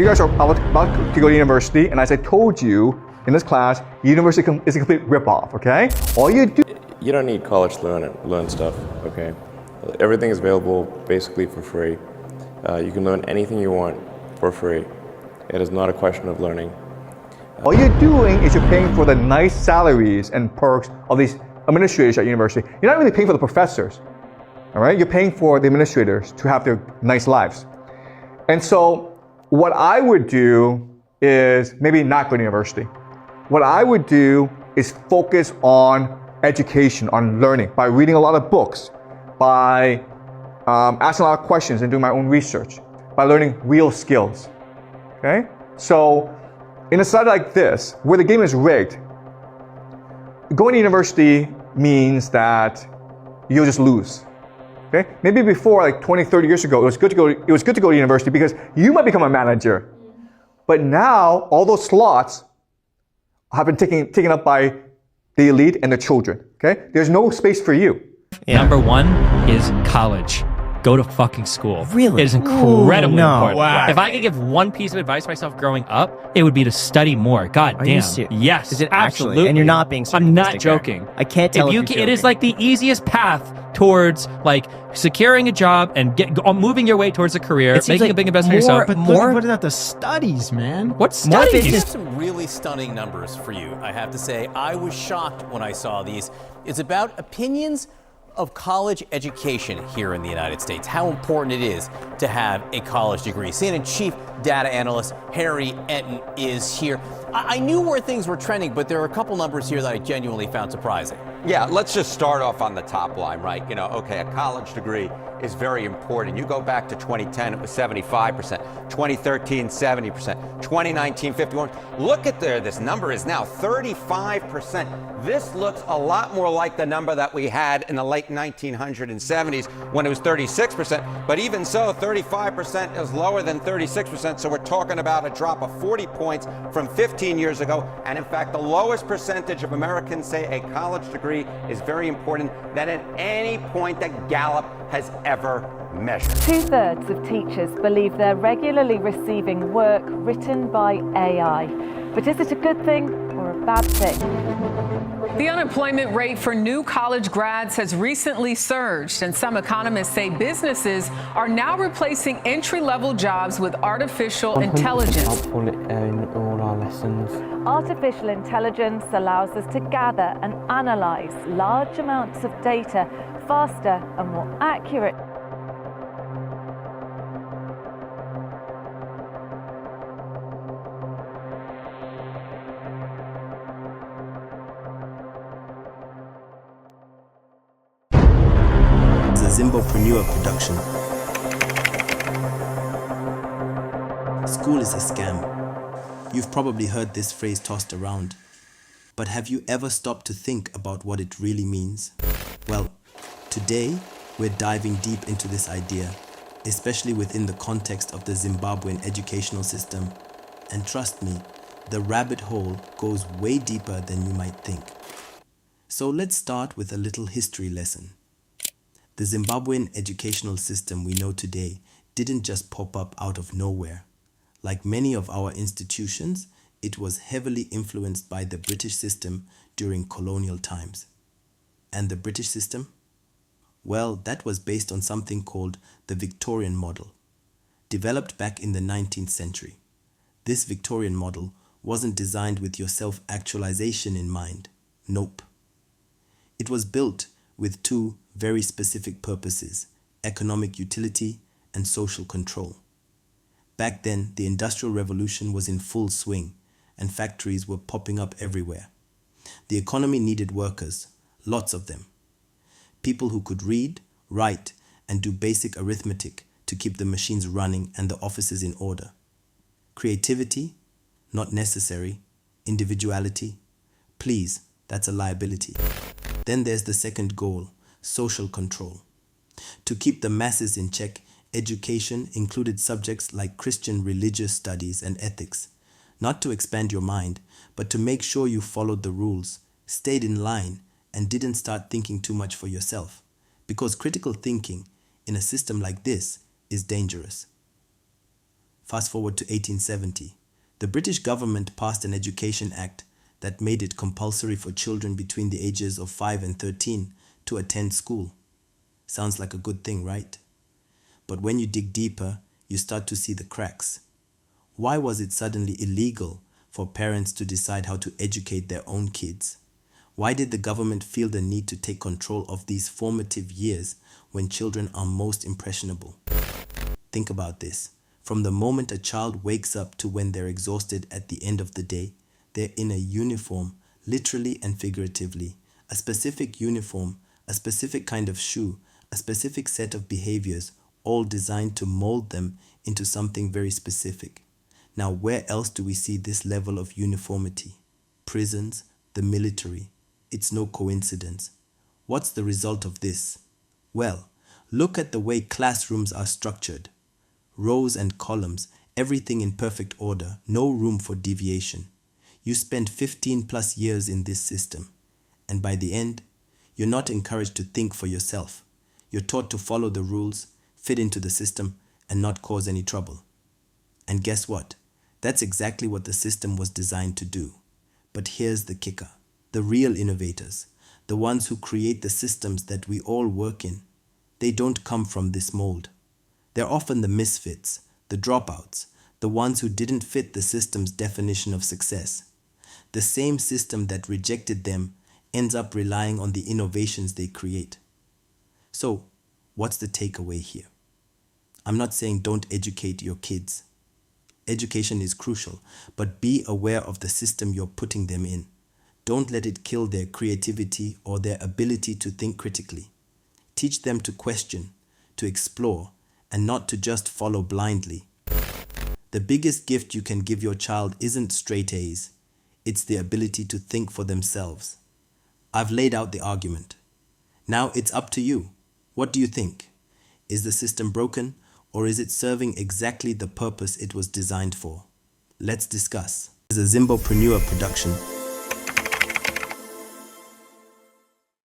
You guys are about to go to university, and as I told you in this class, university is a complete ripoff, okay? All you do... You don't need college to learn stuff, okay? Everything is available basically for free. You can learn anything you want for free. It is not a question of learning. All you're doing is you're paying for the nice salaries and perks of these administrators at university. You're not really paying for the professors, all right? You're paying for the administrators to have their nice lives. And so what I would do is maybe not go to university. What I would do is focus on education, on learning, by reading a lot of books, by asking a lot of questions and doing my own research, by learning real skills, okay? So in a society like this, where the game is rigged, going to university means that you'll just lose. Okay? Maybe before, like 20, 30 years ago, it was good to go to university because you might become a manager. But now, all those slots have been taken up by the elite and the children. Okay? There's no space for you. Yeah. Number one is college. Go to fucking school. Really? It is incredibly important. Wow. If I could give one piece of advice to myself growing up, it would be to study more. God Are damn. you serious? Yes. Is it absolutely? actually? And you're not being I'm not sarcastic there. joking. I can't tell if you're It is joking. like the easiest path towards like securing a job and moving your way towards a career, It seems making like a big investment in yourself. But more- what about the studies, man? What More studies? business- Some really stunning numbers for you, I have to say. I was shocked when I saw these. It's about opinions of college education here in the United States, how important it is to have a college degree. CNN Chief Data Analyst Harry Enton is here. I knew where things were trending, but there are a couple numbers here that I genuinely found surprising. Yeah, let's just start off on the top line, right? You know, okay, a college degree is very important. You go back to 2010, it was 75%. 2013, 70%. 2019, 51%. Look at there, this number is now 35%. This looks a lot more like the number that we had in the late 1970s when it was 36%. But even so, 35% is lower than 36%. So we're talking about a drop of 40 points from 15 years ago. And in fact, the lowest percentage of Americans say a college degree is very important than at any point that Gallup has ever measured. 2/3 of teachers believe they're regularly receiving work written by AI. But is it a good thing or a bad thing? The unemployment rate for new college grads has recently surged, and some economists say businesses are now replacing entry-level jobs with artificial intelligence. Helpful in all our lessons. Artificial intelligence allows us to gather and analyze large amounts of data faster and more accurate. The Zimbopreneur production. School is a scam. You've probably heard this phrase tossed around. But have you ever stopped to think about what it really means? Well, today we're diving deep into this idea, especially within the context of the Zimbabwean educational system. And trust me, the rabbit hole goes way deeper than you might think. So let's start with a little history lesson. The Zimbabwean educational system we know today didn't just pop up out of nowhere. Like many of our institutions, it was heavily influenced by the British system during colonial times. And the British system? Well, that was based on something called the Victorian model, developed back in the 19th century. This Victorian model wasn't designed with your self-actualization in mind. Nope. It was built with two very specific purposes: economic utility and social control. Back then, the Industrial Revolution was in full swing, and factories were popping up everywhere. The economy needed workers, lots of them. People who could read, write, and do basic arithmetic to keep the machines running and the offices in order. Creativity? Not necessary. Individuality? Please, that's a liability. Then there's the second goal: social control. To keep the masses in check, education included subjects like Christian religious studies and ethics, not to expand your mind, but to make sure you followed the rules, stayed in line, and didn't start thinking too much for yourself, because critical thinking in a system like this is dangerous. Fast forward to 1870. The British government passed an Education Act that made it compulsory for children between the ages of 5 and 13 to attend school. Sounds like a good thing, right? But when you dig deeper, you start to see the cracks. Why was it suddenly illegal for parents to decide how to educate their own kids? Why did the government feel the need to take control of these formative years when children are most impressionable? Think about this. From the moment a child wakes up to when they're exhausted at the end of the day, they're in a uniform, literally and figuratively. A specific uniform, a specific kind of shoe, a specific set of behaviors, all designed to mold them into something very specific. Now, where else do we see this level of uniformity? Prisons, the military. It's no coincidence. What's the result of this? Well, look at the way classrooms are structured. Rows and columns, everything in perfect order, no room for deviation. You spend 15 plus years in this system, and by the end, you're not encouraged to think for yourself. You're taught to follow the rules, fit into the system, and not cause any trouble. And guess what? That's exactly what the system was designed to do. But here's the kicker. The real innovators, the ones who create the systems that we all work in, they don't come from this mold. They're often the misfits, the dropouts, the ones who didn't fit the system's definition of success. The same system that rejected them ends up relying on the innovations they create. So, what's the takeaway here? I'm not saying don't educate your kids. Education is crucial, but be aware of the system you're putting them in. Don't let it kill their creativity or their ability to think critically. Teach them to question, to explore, and not to just follow blindly. The biggest gift you can give your child isn't straight A's. It's the ability to think for themselves. I've laid out the argument. Now it's up to you. What do you think? Is the system broken, or is it serving exactly the purpose it was designed for? Let's discuss. This is a Zimbopreneur production.